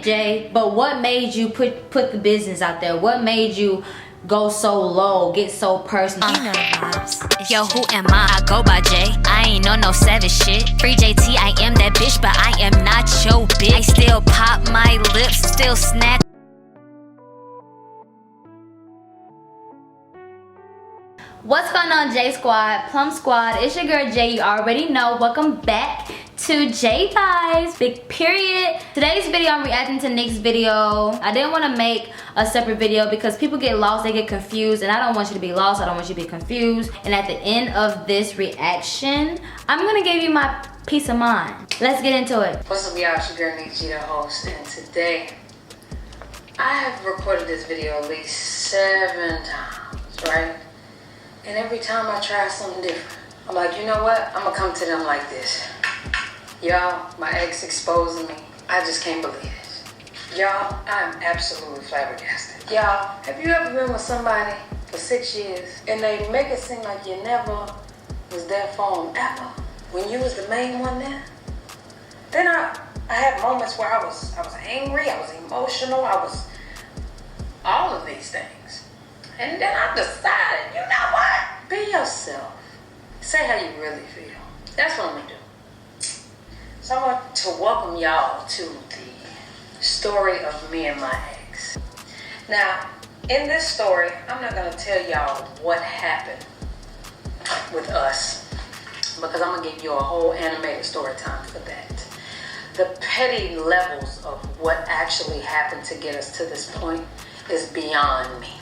Jay, but what made you put the business out there? What made you go so low, get so personal? You know the vibes. Yo, who am I? I go by Jay. I ain't no savage shit. Free JT, I am that bitch, but I am not your bitch. I still pop my lips, still snatch. What's going on, J Squad, Plum Squad? It's your girl Jay. You already know. Welcome back to J Vibes. Big period. Today's video, I'm reacting to Nick's video. I didn't want to make a separate video because people get lost, they get confused, and I don't want you to be lost. I don't want you to be confused. And at the end of this reaction, I'm gonna give you my peace of mind. Let's get into it. What's up, y'all? It's your girl Nick, the host, and today I have recorded this video at least 7 times, right? And every time I try something different, I'm like, you know what? I'm gonna come to them like this. Y'all, my ex exposing me. I just can't believe it. Y'all, I'm absolutely flabbergasted. Y'all, have you ever been with somebody for 6 years and they make it seem like you never was there for them ever? When you was the main one there? Then I had moments where I was angry, I was emotional, I was all of these things. And then I decided, you know what? Be yourself. Say how you really feel. That's what I'm gonna do. So I want to welcome y'all to the story of me and my ex. Now, in this story, I'm not gonna tell y'all what happened with us because I'm gonna give you a whole animated story time for that. The petty levels of what actually happened to get us to this point is beyond me.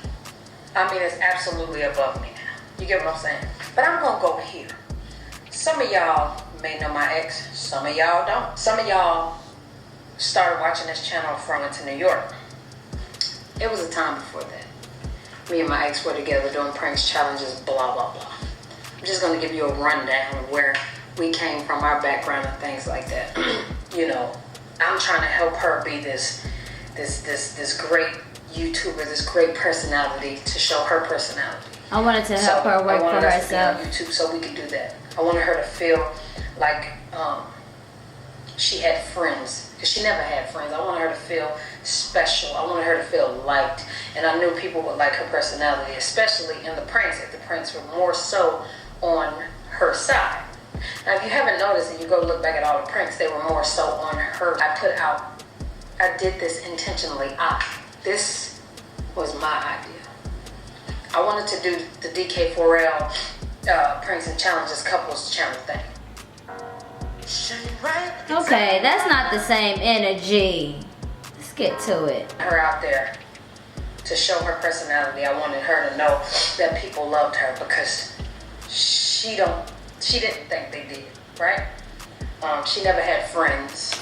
I mean, it's absolutely above me now. You get what I'm saying? But I'm gonna go here. Some of y'all may know my ex, some of y'all don't. Some of y'all started watching this channel from and to New York. It was a time before that. Me and my ex were together doing pranks, challenges, blah, blah, blah. I'm just gonna give you a rundown of where we came from, our background and things like that. You know, I'm trying to help her be this great YouTuber, this great personality, to show her personality. I wanted to help her work for herself. On YouTube so we could do that. I wanted her to feel like she had friends, because she never had friends. I wanted her to feel special. I wanted her to feel liked, and I knew people would like her personality, especially in the pranks. If the pranks were more so on her side. Now, if you haven't noticed, and you go look back at all the pranks, they were more so on her. I did this intentionally. This was my idea. I wanted to do the DK4L pranks and challenges, couples challenge thing. Okay, that's not the same energy. Let's get to it. Her out there to show her personality. I wanted her to know that people loved her because she didn't think they did, right? She never had friends.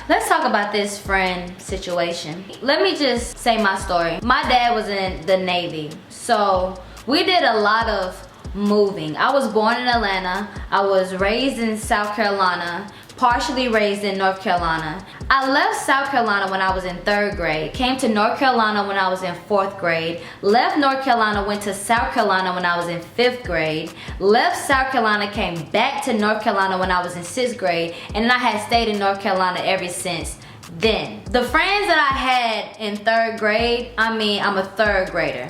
Let's talk about this friend situation. Let me just say my story. My dad was in the Navy, so we did a lot of moving. I was born in Atlanta. I was raised in South Carolina, partially raised in North Carolina. I left South Carolina when I was in 3rd grade, came to North Carolina when I was in 4th grade, left North Carolina, went to South Carolina when I was in 5th grade, left South Carolina, came back to North Carolina when I was in 6th grade, and then I had stayed in North Carolina ever since then. The friends that I had in 3rd grade, I'm a 3rd grader.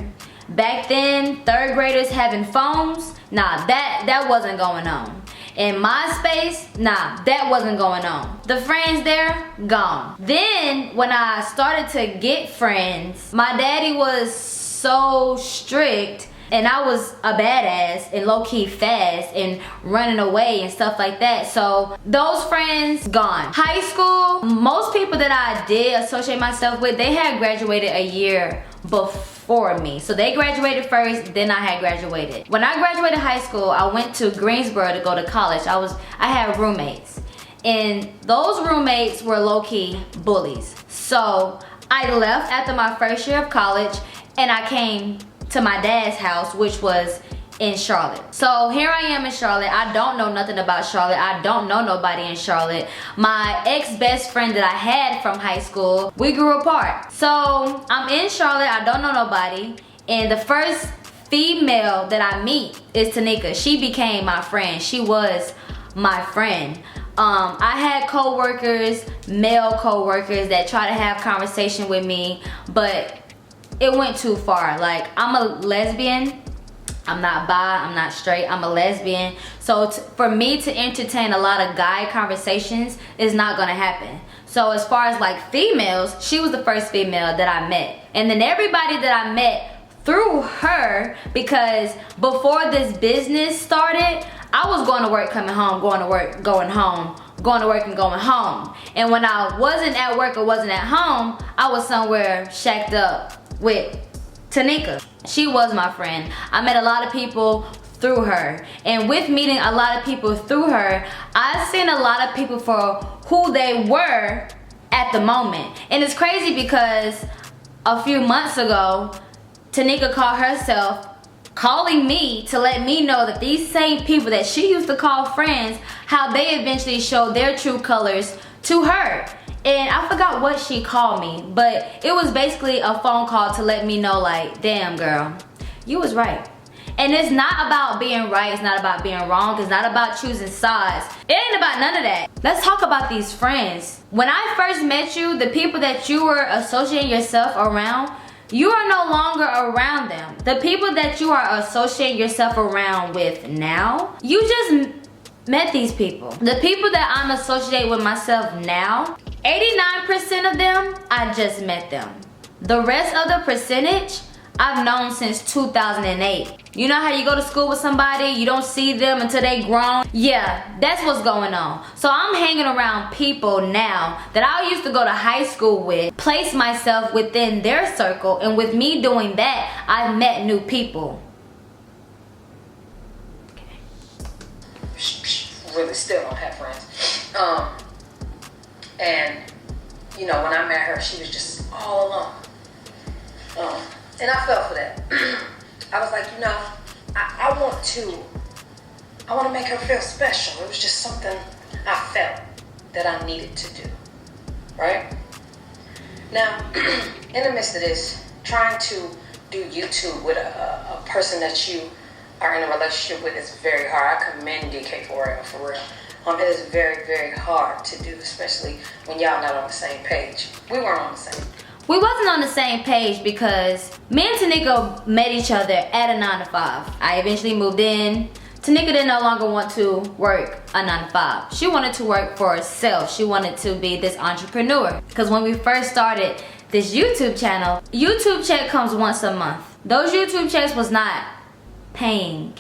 Back then, 3rd graders having phones, nah, that wasn't going on. In MySpace, nah, that wasn't going on. The friends there, gone. Then, when I started to get friends, my daddy was so strict, and I was a badass and low-key fast and running away and stuff like that. So those friends gone. High school, most people that I did associate myself with, they had graduated a year before me. So they graduated first, then I had graduated. When I graduated high school, I went to Greensboro to go to college. I had roommates, and those roommates were low-key bullies. So I left after my first year of college, and I came to my dad's house, which was in Charlotte. So here I am in Charlotte. I don't know nothing about Charlotte. I don't know nobody in Charlotte. My ex-best friend that I had from high school, we grew apart. So I'm in Charlotte. I don't know nobody. And the first female that I meet is Tanika. She became my friend. She was my friend. I had co-workers, male co-workers that try to have conversation with me, but it went too far. Like, I'm a lesbian. I'm not bi, I'm not straight, I'm a lesbian. So for me to entertain a lot of guy conversations is not gonna happen. So as far as like females, she was the first female that I met. And then everybody that I met through her, because before this business started, I was going to work, coming home, going to work, going home, going to work and going home. And when I wasn't at work or wasn't at home, I was somewhere shacked up with Tanika. She was my friend. I met a lot of people through her. And with meeting a lot of people through her, I've seen a lot of people for who they were at the moment. And it's crazy because a few months ago, Tanika called herself calling me to let me know that these same people that she used to call friends, how they eventually showed their true colors to her. And I forgot what she called me, but it was basically a phone call to let me know, like, damn girl, you was right. And it's not about being right, it's not about being wrong, it's not about choosing sides. It ain't about none of that. Let's talk about these friends. When I first met you, the people that you were associating yourself around, you are no longer around them. The people that you are associating yourself around with now, you just met these people. The people that I'm associated with myself now, 89% of them, I just met them. The rest of the percentage, I've known since 2008. You know how you go to school with somebody, you don't see them until they grown? Yeah, that's what's going on. So I'm hanging around people now that I used to go to high school with, place myself within their circle, and with me doing that, I've met new people. Really still don't have friends. And you know, when I met her, she was just all alone. And I fell for that. I was like, you know, I want to make her feel special. It was just something I felt that I needed to do, right? Now, in the midst of this, trying to do YouTube with a person that you are in a relationship with is very hard. I commend DK for real. It is very, very hard to do, especially when y'all not on the same page. We weren't on the same. We wasn't on the same page because me and Tanika met each other at a 9 to 5. I eventually moved in. Tanika didn't no longer want to work a 9 to 5. She wanted to work for herself. She wanted to be this entrepreneur. Because when we first started this YouTube channel, YouTube check comes once a month. Those YouTube checks was not paying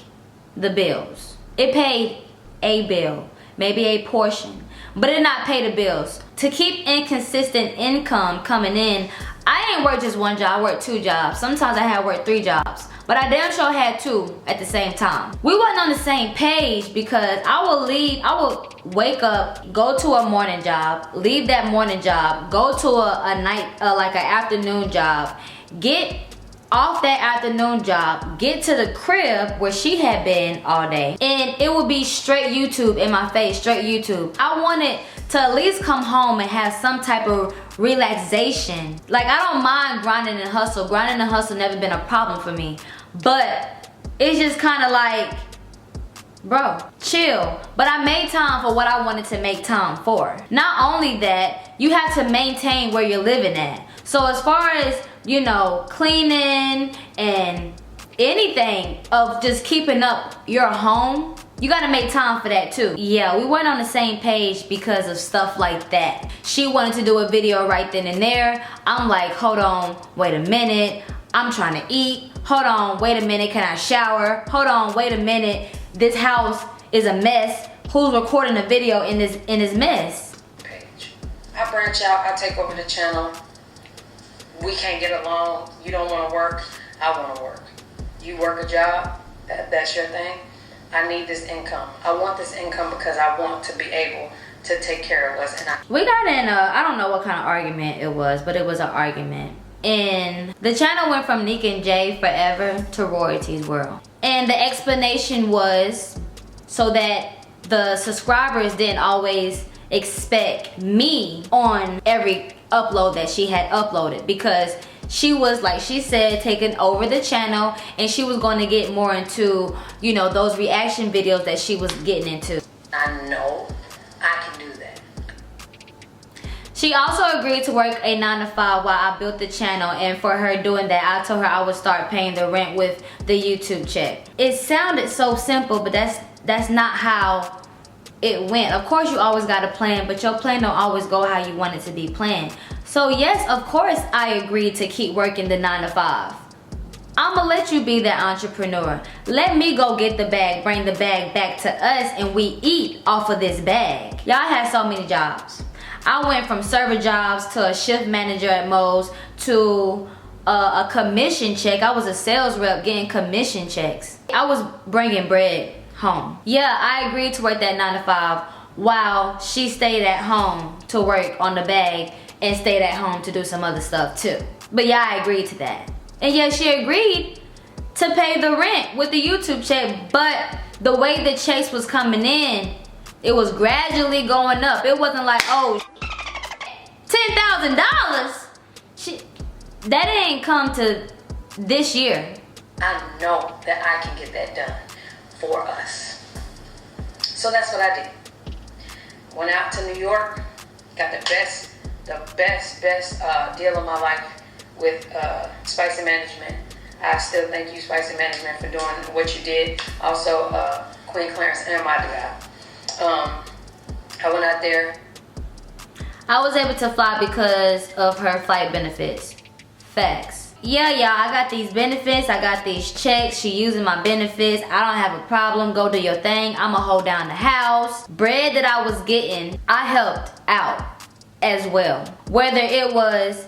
the bills. It paid a bill, maybe a portion, but it did not pay the bills. To keep inconsistent income coming in, I ain't work just one job, I worked 2 jobs. Sometimes I had worked 3 jobs, but I damn sure had 2 at the same time. We wasn't on the same page because I would wake up, go to a morning job, leave that morning job, go to a night, like an afternoon job, get off that afternoon job, get to the crib where she had been all day, and it would be straight YouTube in my face, straight YouTube. I wanted to at least come home and have some type of relaxation. Like, I don't mind grinding and hustle. Grinding and hustle never been a problem for me, but it's just kind of like, bro, chill. But I made time for what I wanted to make time for. Not only that, you have to maintain where you're living at. So as far as, you know, cleaning and anything of just keeping up your home, you gotta make time for that too. Yeah, we weren't on the same page because of stuff like that. She wanted to do a video right then and there. I'm like, hold on, wait a minute. I'm trying to eat. Hold on, wait a minute, can I shower? Hold on, wait a minute. This house is a mess. Who's recording a video in this mess? Page. I branch out, I take over the channel. We can't get along. You don't want to work, I want to work. You work a job, that's your thing. I need this income. I want this income because I want to be able to take care of us. And we got in I don't know what kind of argument it was, but it was an argument. And the channel went from Nick and Jay Forever to Royalties World. And the explanation was so that the subscribers didn't always expect me on every upload that she had uploaded, because she was, like she said, taking over the channel, and she was going to get more into, you know, those reaction videos that she was getting into. I know I can She also agreed to work a 9 to 5 while I built the channel, and for her doing that, I told her I would start paying the rent with the YouTube check. It sounded so simple, but that's not how it went. Of course, you always got a plan, but your plan don't always go how you want it to be planned. So yes, of course, I agreed to keep working the 9 to 5. I'ma let you be that entrepreneur. Let me go get the bag, bring the bag back to us, and we eat off of this bag. Y'all had so many jobs. I went from server jobs to a shift manager at Moe's to a commission check. I was a sales rep getting commission checks. I was bringing bread home. Yeah, I agreed to work that 9 to 5 while she stayed at home to work on the bag and stayed at home to do some other stuff too. But yeah, I agreed to that. And yeah, she agreed to pay the rent with the YouTube check, but the way the checks was coming in, it was gradually going up. It wasn't like, oh, $10,000. That ain't come to this year. I know that I can get that done for us. So that's what I did. Went out to New York, got the best deal of my life with Spicy Management. I still thank you, Spicy Management, for doing what you did. Also, Queen Clarence and my guy. I went out there. I was able to fly because of her flight benefits. Facts. Yeah, y'all, I got these benefits. I got these checks. She using my benefits. I don't have a problem. Go do your thing. I'ma hold down the house. Bread that I was getting, I helped out as well. Whether it was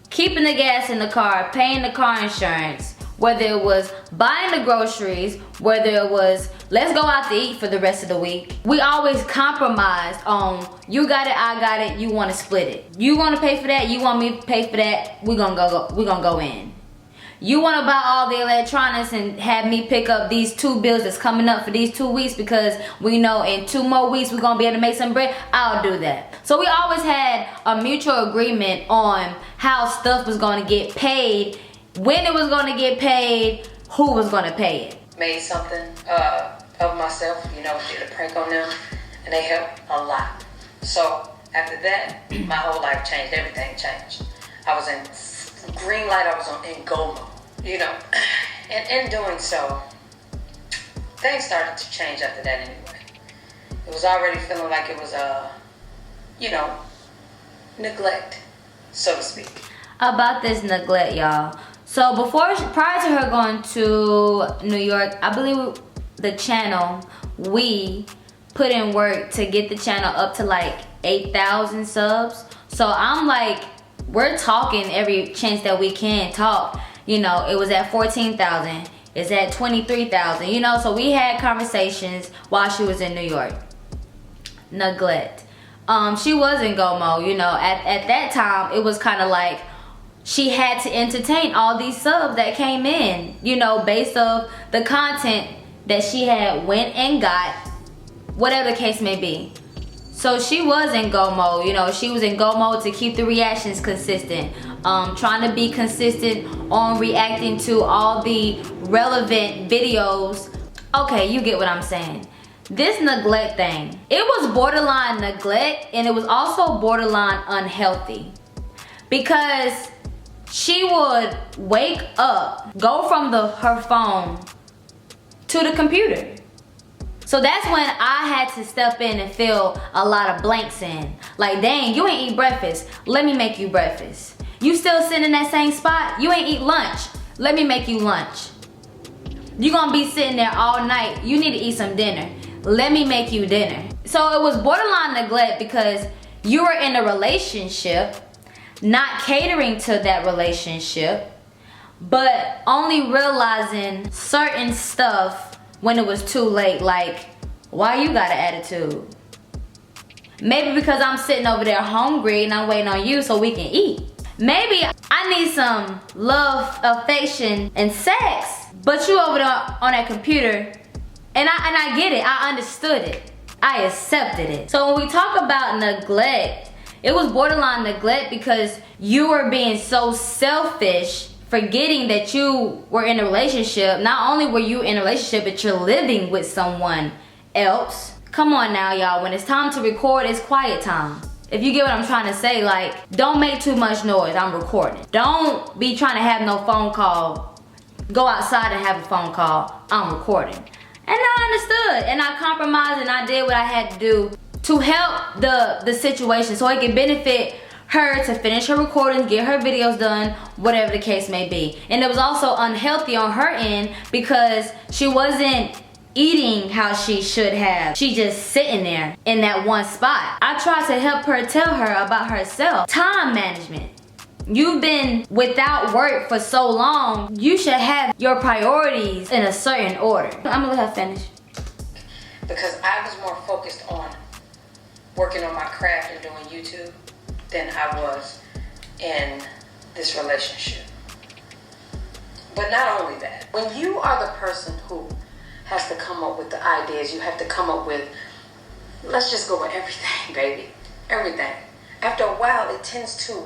keeping the gas in the car, paying the car insurance, whether it was buying the groceries, whether it was let's go out to eat for the rest of the week. We always compromised on you got it, I got it, you want to split it. You want to pay for that, you want me to pay for that, we're gonna go in. You want to buy all the electronics and have me pick up these 2 bills that's coming up for these 2 weeks because we know in 2 more weeks we're gonna be able to make some bread, I'll do that. So we always had a mutual agreement on how stuff was gonna get paid, when it was gonna get paid, who was gonna pay it. Made something of myself, you know, did a prank on them, and they helped a lot. So after that, my whole life changed, everything changed. I was in green light, I was in go mode, you know. And in doing so, things started to change after that anyway. It was already feeling like it was you know, neglect, so to speak. About this neglect, y'all. So prior to her going to New York, I believe the channel, we put in work to get the channel up to like 8,000 subs. So I'm like, we're talking every chance that we can talk. You know, it was at 14,000, it's at 23,000, you know, so we had conversations while she was in New York. Neglect. She was in go mode, you know, at that time, it was kind of like, she had to entertain all these subs that came in, you know, based off the content that she had went and got, whatever the case may be. So she was in go mode, you know, she was in go mode to keep the reactions consistent, trying to be consistent on reacting to all the relevant videos. Okay, you get what I'm saying. This neglect thing, it was borderline neglect, and it was also borderline unhealthy, because she would wake up, go from her phone to the computer. So that's when I had to step in and fill a lot of blanks in. Like, dang, you ain't eat breakfast. Let me make you breakfast. You still sitting in that same spot? You ain't eat lunch. Let me make you lunch. You gonna be sitting there all night. You need to eat some dinner. Let me make you dinner. So it was borderline neglect because you were in a relationship, not catering to that relationship, but only realizing certain stuff when it was too late. Like, why you got an attitude? Maybe because I'm sitting over there hungry and I'm waiting on you so we can eat. Maybe I need some love, affection, and sex, but you over there on that computer, and I get it, I understood it, I accepted it. So when we talk about neglect, it was borderline neglect because you were being so selfish, forgetting that you were in a relationship. Not only were you in a relationship, but you're living with someone else. Come on now, y'all. When it's time to record, it's quiet time. If you get what I'm trying to say, like, don't make too much noise, I'm recording. Don't be trying to have no phone call. Go outside and have a phone call, I'm recording. And I understood, and I compromised, and I did what I had to do to help the situation so it can benefit her to finish her recording, get her videos done, whatever the case may be. And it was also unhealthy on her end because she wasn't eating how she should have. She just sitting there in that one spot. I tried to help her tell her about herself. Time management. You've been without work for so long, you should have your priorities in a certain order. I'm gonna let her finish. Because I was more focused on working on my craft and doing YouTube than I was in this relationship. But not only that, when you are the person who has to come up with the ideas, you have to come up with, let's just go with everything, baby. Everything. After a while, it tends to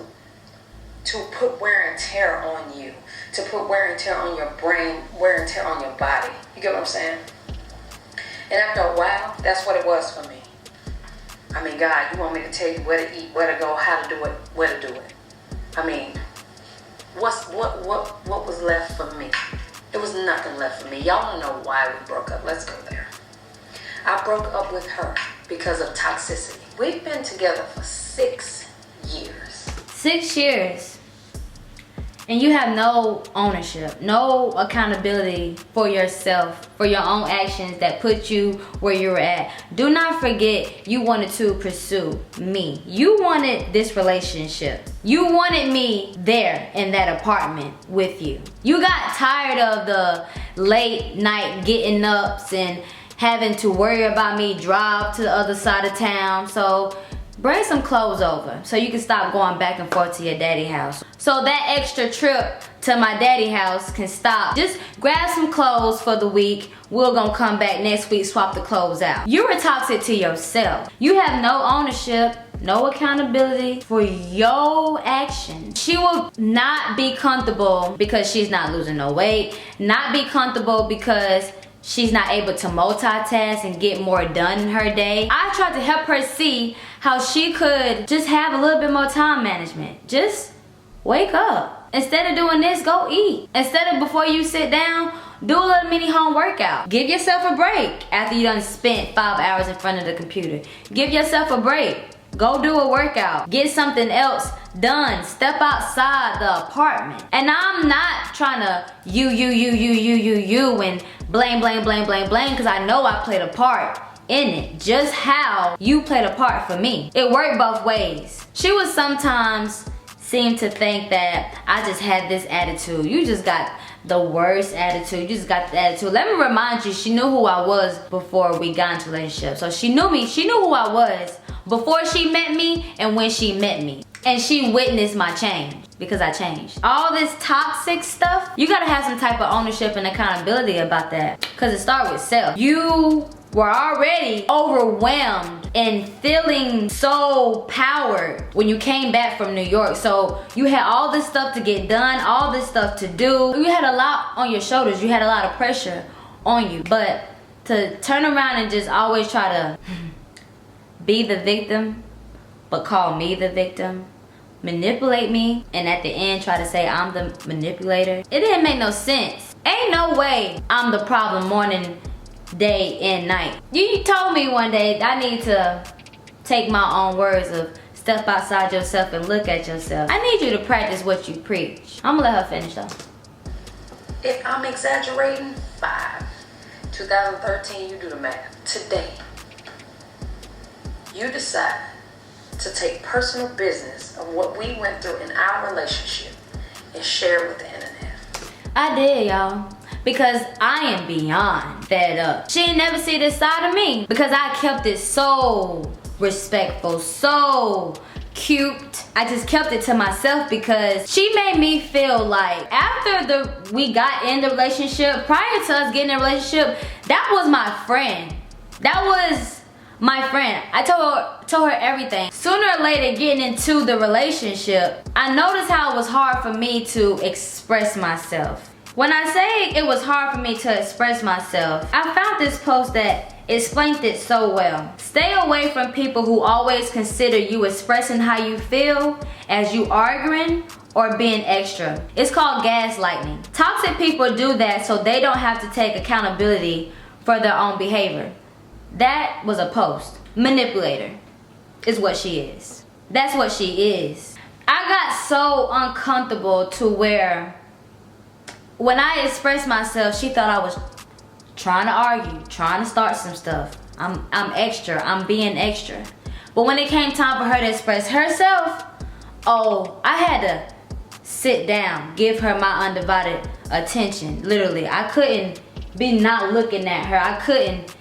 put wear and tear on you, to put wear and tear on your brain, wear and tear on your body. You get what I'm saying? And after a while, that's what it was for me. I mean, God, you want me to tell you where to eat, where to go, how to do it, where to do it. I mean, what was left for me? There was nothing left for me. Y'all don't know why we broke up. Let's go there. I broke up with her because of toxicity. We've been together for 6 years. 6 years. And you have no ownership, no accountability for yourself, for your own actions that put you where you were at. Do not forget, you wanted to pursue me. You wanted this relationship. You wanted me there in that apartment with you. You got tired of the late night getting ups and having to worry about me drive to the other side of town. So bring some clothes over so you can stop going back and forth to your daddy house. So that extra trip to my daddy house can stop. Just grab some clothes for the week. We're gonna come back next week, swap the clothes out. You were toxic to yourself. You have no ownership, no accountability for your actions. She will not be comfortable because she's not losing no weight, not be comfortable because she's not able to multitask and get more done in her day. I tried to help her see how she could just have a little bit more time management. Just wake up. Instead of doing this, go eat. Instead of before you sit down, do a little mini home workout. Give yourself a break after you done spent 5 hours in front of the computer. Give yourself a break. Go do a workout. Get something else done. Step outside the apartment. And I'm not trying to you and blame, because I know I played a part in it. Just how you played a part for me. It worked both ways. She would sometimes seem to think that I just had this attitude. You just got the worst attitude. You just got the attitude. Let me remind you, she knew who I was before we got into a relationship. So she knew me. She knew who I was before she met me and when she met me. And she witnessed my change because I changed. All this toxic stuff, you gotta have some type of ownership and accountability about that, because it starts with self. You were already overwhelmed and feeling so powered when you came back from New York. So you had all this stuff to get done, all this stuff to do. You had a lot on your shoulders. You had a lot of pressure on you. But to turn around and just always try to be the victim, but call me the victim, manipulate me, and at the end try to say I'm the manipulator, it didn't make no sense. Ain't no way I'm the problem morning, day, and night. You told me one day I need to take my own words of step outside yourself and look at yourself. I need you to practice what you preach. I'm gonna let her finish though. If I'm exaggerating, 5. 2013, you do the math. Today, you decide to take personal business of what we went through in our relationship and share it with the internet. I did, y'all. Because I am beyond fed up. She ain't never see this side of me because I kept it so respectful, so cute. I just kept it to myself because she made me feel like after we got in the relationship, prior to us getting in a relationship, that was my friend. That was my friend. I told her everything. Sooner or later getting into the relationship, I noticed how it was hard for me to express myself. When I say it was hard for me to express myself, I found this post that explained it so well. Stay away from people who always consider you expressing how you feel as you arguing or being extra. It's called gaslighting. Toxic people do that so they don't have to take accountability for their own behavior. That was a post. Manipulator is what she is. That's what she is. I got so uncomfortable to where when I expressed myself, she thought I was trying to argue, trying to start some stuff. I'm extra, I'm being extra. But when it came time for her to express herself, oh, I had to sit down, give her my undivided attention. Literally, I couldn't be not looking at her. I couldn't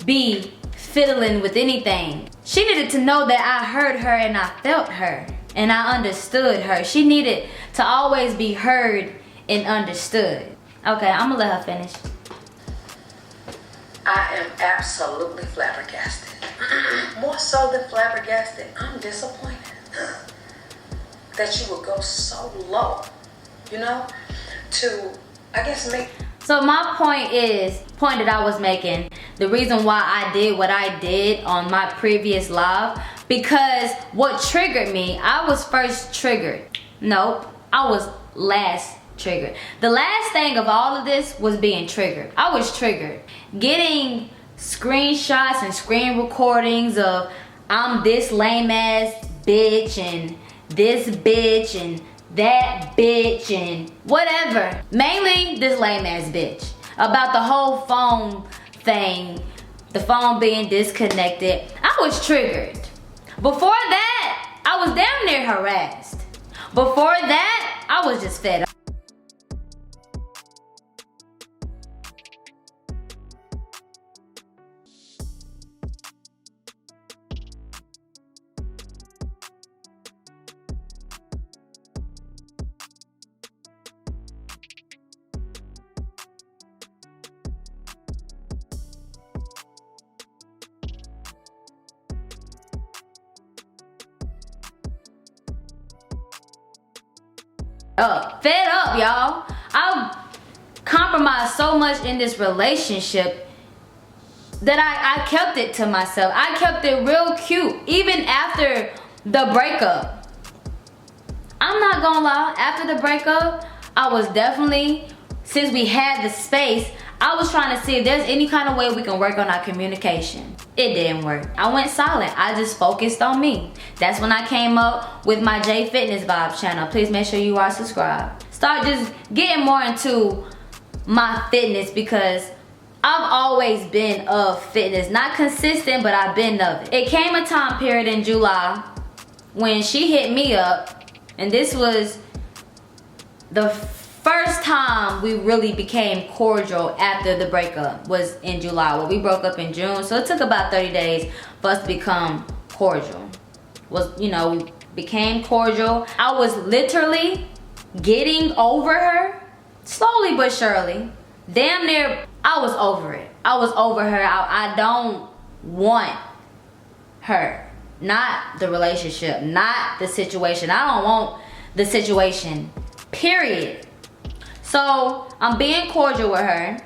be fiddling with anything. She needed to know that I heard her and I felt her and I understood her. She needed to always be heard and understood. Okay, I'm gonna let her finish. I am absolutely flabbergasted. More so than flabbergasted, I'm disappointed that you would go so low, you know, to, I guess, make... So my point that I was making, the reason why I did what I did on my previous live, because what triggered me, I was first triggered. Nope, I was last triggered. The last thing of all of this was being triggered. I was triggered. Getting screenshots and screen recordings of I'm this lame ass bitch and this bitch and that bitch and whatever. Mainly this lame ass bitch. About the whole phone thing, the phone being disconnected. I was triggered. Before that, I was damn near harassed. Before that, I was just fed up. Fed up, y'all. I've compromised so much in this relationship that I kept it to myself. I kept it real cute, even after the breakup. I'm not gonna lie, after the breakup, I was definitely, since we had the space, I was trying to see if there's any kind of way we can work on our communication. It didn't work. I went silent. I just focused on me. That's when I came up with my J Fitness Vibes channel. Please make sure you are subscribed. Start just getting more into my fitness because I've always been of fitness. Not consistent, but I've been of it. It came a time period in July when she hit me up, and this was the first time we really became cordial after the breakup was in July. Well, we broke up in June, so it took about 30 days for us to become cordial. We became cordial. I was literally getting over her, slowly but surely. Damn near, I was over it. I was over her. I don't want her. Not the relationship, not the situation. I don't want the situation, period. So I'm being cordial with her.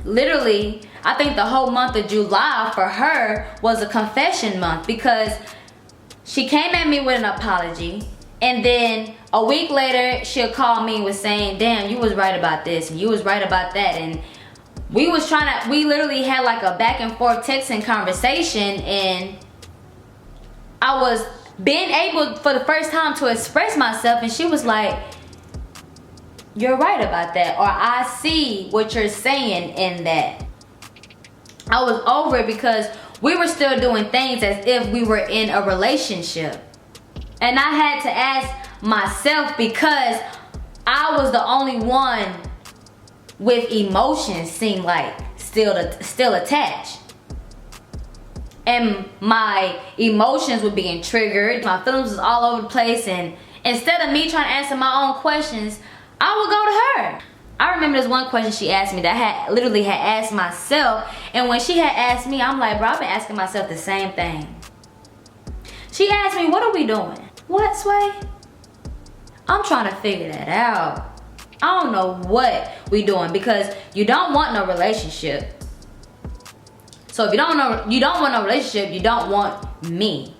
Literally, I think the whole month of July for her was a confession month because she came at me with an apology, and then a week later she'll call me with saying, damn, you was right about this and you was right about that. And we literally had like a back and forth texting conversation, and I was being able for the first time to express myself, and she was like, you're right about that, or I see what you're saying in that. I was over it because we were still doing things as if we were in a relationship. And I had to ask myself, because I was the only one with emotions, seemed like still attached. And my emotions were being triggered. My feelings was all over the place, and instead of me trying to answer my own questions, I would go to her. I remember this one question she asked me that I literally had asked myself, and when she had asked me, I'm like, bro, I've been asking myself the same thing. She asked me, what are we doing? What, Sway? I'm trying to figure that out. I don't know what we doing, because you don't want no relationship. So if you don't want a relationship, you don't want me.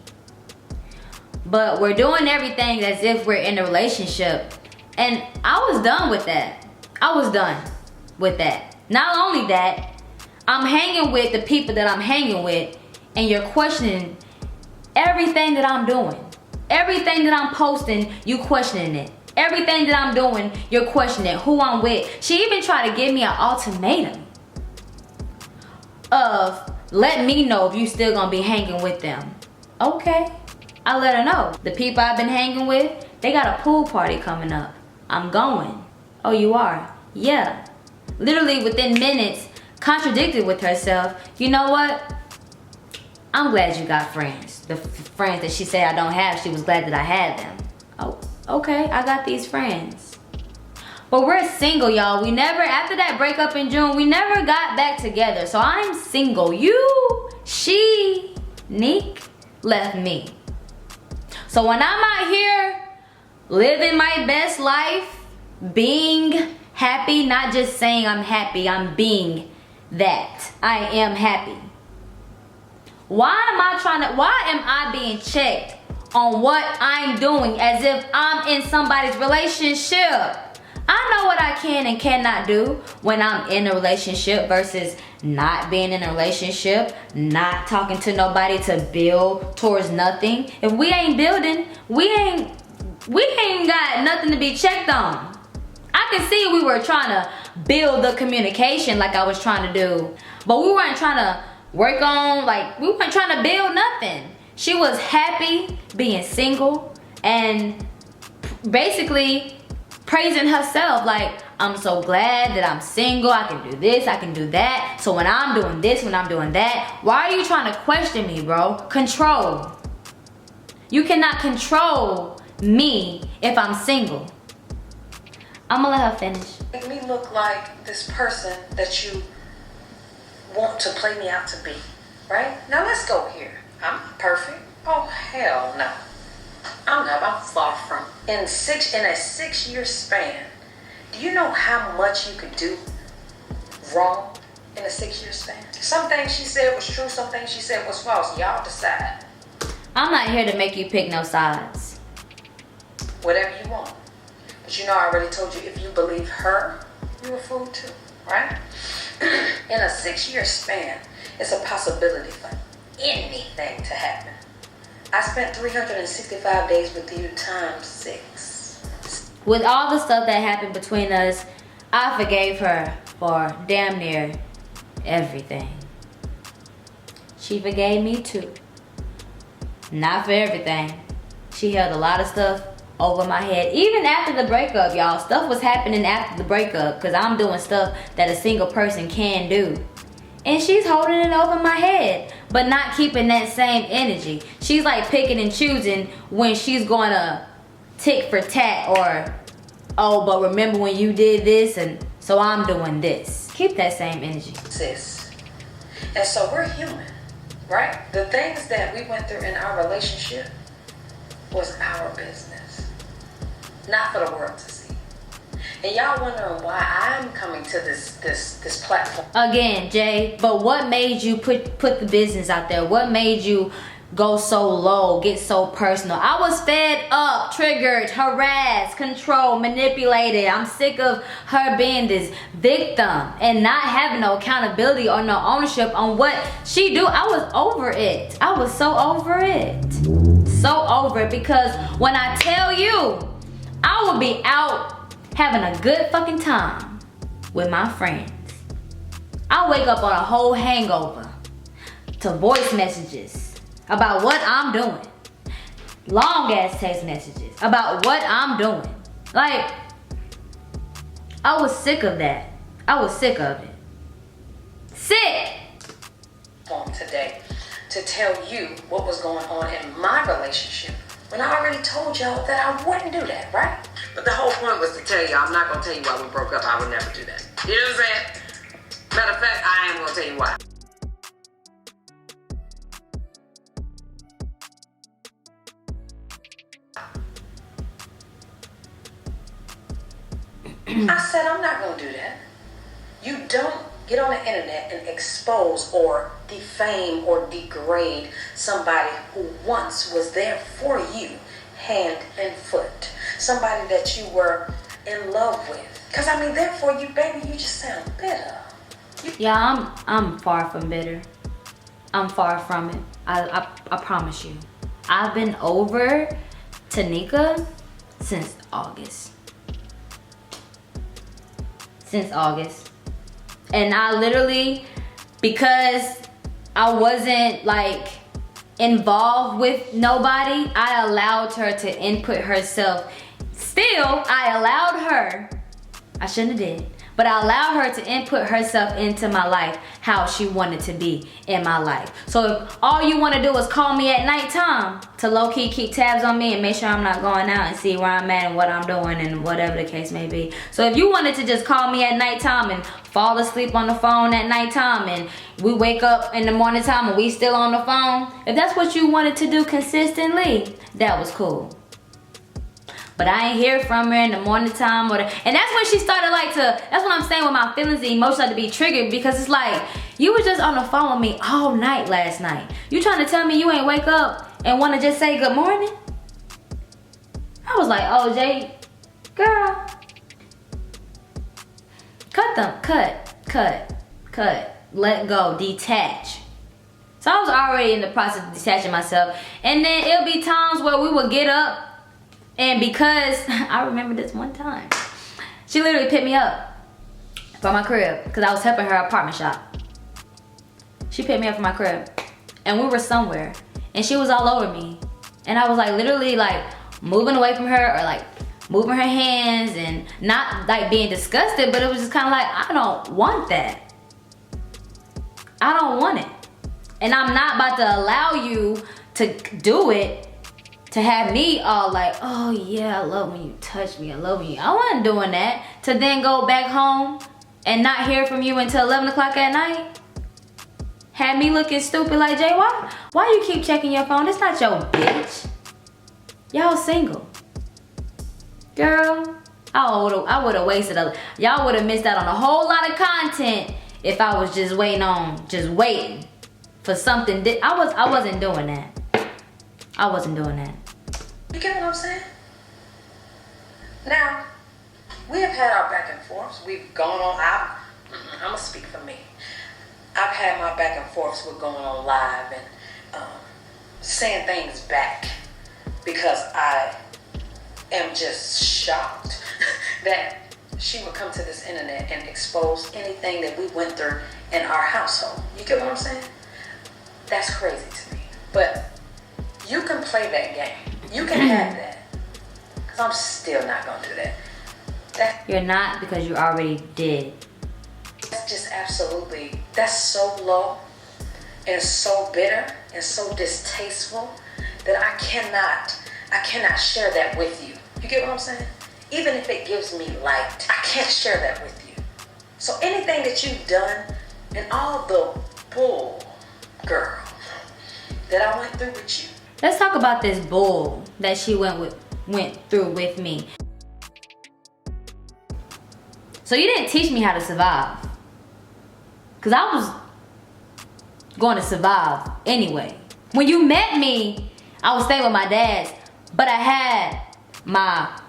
But we're doing everything as if we're in a relationship. And I was done with that. I was done with that. Not only that, I'm hanging with the people that I'm hanging with, and you're questioning everything that I'm doing. Everything that I'm posting, you questioning it. Everything that I'm doing, you're questioning who I'm with. She even tried to give me an ultimatum of let me know if you still gonna be hanging with them. Okay, I let her know. The people I've been hanging with, they got a pool party coming up. I'm going. Oh, you are? Yeah. Literally within minutes, contradicted with herself. You know what? I'm glad you got friends. The friends that she said I don't have, she was glad that I had them. Oh, okay, I got these friends. But we're single, y'all. We never, after that breakup in June, we never got back together. So I'm single. She, Neek, left me. So when I'm out here living my best life, being happy, not just saying I'm happy, I'm being that. I am happy. Why am I being checked on what I'm doing as if I'm in somebody's relationship? I know what I can and cannot do when I'm in a relationship versus not being in a relationship, not talking to nobody to build towards nothing. If we ain't building, we ain't got nothing to be checked on. I can see we were trying to build the communication like I was trying to do, but we weren't trying to work on, like, we weren't trying to build nothing. She was happy being single and basically praising herself, like, I'm so glad that I'm single, I can do this, I can do that. So when I'm doing this, when I'm doing that, why are you trying to question me, bro? Control. You cannot control me if I'm single. I'm gonna let her finish. Make me look like this person that you want to play me out to be, right? Now let's go here. I'm not perfect. Oh, hell no. I'm not. I'm far from. In a 6-year span, do you know how much you could do wrong in a 6-year span? Some things she said was true, some things she said was false. Y'all decide. I'm not here to make you pick no sides. Whatever you want. But you know, I already told you, if you believe her, you're a fool too, right? In a 6-year span, it's a possibility for anything to happen. I spent 365 days with you times 6. With all the stuff that happened between us, I forgave her for damn near everything. She forgave me too. Not for everything. She held a lot of stuff over my head. Even after the breakup, y'all. Stuff was happening after the breakup because I'm doing stuff that a single person can do. And she's holding it over my head, but not keeping that same energy. She's like picking and choosing when she's going to tick for tat or, oh, but remember when you did this and so I'm doing this. Keep that same energy. Sis. And so we're human, right? The things that we went through in our relationship was our business, not for the world to see. And y'all wondering why I'm coming to this platform. Again, Jay, but what made you put the business out there? What made you go so low, get so personal? I was fed up, triggered, harassed, controlled, manipulated. I'm sick of her being this victim and not having no accountability or no ownership on what she do. I was over it. I was so over it. So over it, because when I tell you, I will be out having a good fucking time with my friends. I wake up on a whole hangover to voice messages about what I'm doing. Long ass text messages about what I'm doing. Like, I was sick of that. I was sick of it. Sick! Today to tell you what was going on in my relationship when I already told y'all that I wouldn't do that, right? But the whole point was to tell y'all, I'm not going to tell you why we broke up. I would never do that. You know what I'm saying? Matter of fact, I am going to tell you why. I said I'm not going to do that. You don't get on the internet and expose or defame or degrade somebody who once was there for you, hand and foot. Somebody that you were in love with. Because I mean, there for you, baby, you just sound bitter. Yeah, I'm far from bitter. I'm far from it. I promise you. I've been over Tanika since August. And I literally, because I wasn't like involved with nobody, I allowed her to input herself. Still, I allowed her, I shouldn't have did, but I allowed her to input herself into my life how she wanted to be in my life. So if all you want to do is call me at nighttime to low-key keep tabs on me and make sure I'm not going out and see where I'm at and what I'm doing and whatever the case may be. So if you wanted to just call me at nighttime and fall asleep on the phone at nighttime and we wake up in the morning time and we still on the phone, if that's what you wanted to do consistently, that was cool. But I ain't hear from her in the morning time and that's when she started that's what I'm saying with my feelings and emotions had to be triggered, because it's like, you were just on the phone with me all night last night. You trying to tell me you ain't wake up and want to just say good morning? I was like, oh, Jay, girl. Cut. Let go, detach. So I was already in the process of detaching myself. And then it'll be times where we would get up, and because I remember this one time, she literally picked me up from my crib because I was helping her apartment shop. She picked me up from my crib and we were somewhere and she was all over me. And I was like literally like moving away from her or like moving her hands and not like being disgusted, but it was just kind of like, I don't want that. I don't want it. And I'm not about to allow you to do it, to have me all like, oh yeah, I love when you touch me, I love when you, I wasn't doing that. To then go back home and not hear from you until 11 o'clock at night. Had me looking stupid like, Jay, why you keep checking your phone? It's not your bitch. Y'all single. Girl, I would've wasted y'all would've missed out on a whole lot of content if I was just waiting for something. I wasn't doing that. I wasn't doing that. You get what I'm saying? Now, we have had our back and forths. We've gone on, I'm gonna speak for me. I've had my back and forths with going on live and saying things back because I am just shocked that she would come to this internet and expose anything that we went through in our household. You get what I'm saying? That's crazy to me. But you can play that game. You can have that. Because I'm still not going to do that. You're not, because you already did. That's just absolutely, that's so low and so bitter and so distasteful that I cannot share that with you. You get what I'm saying? Even if it gives me light, I can't share that with you. So anything that you've done and all the bull, girl, that I went through with you. Let's talk about this bull that she went through with me. So you didn't teach me how to survive. Because I was going to survive anyway. When you met me, I was staying with my dad's, but I had my...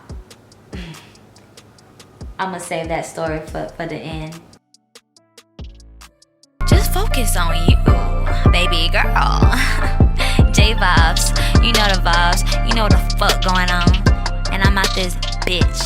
I'm going to save that story for the end. Just focus on you, baby girl. J-Vibes, you know the vibes, you know what the fuck going on. And I'm out this bitch.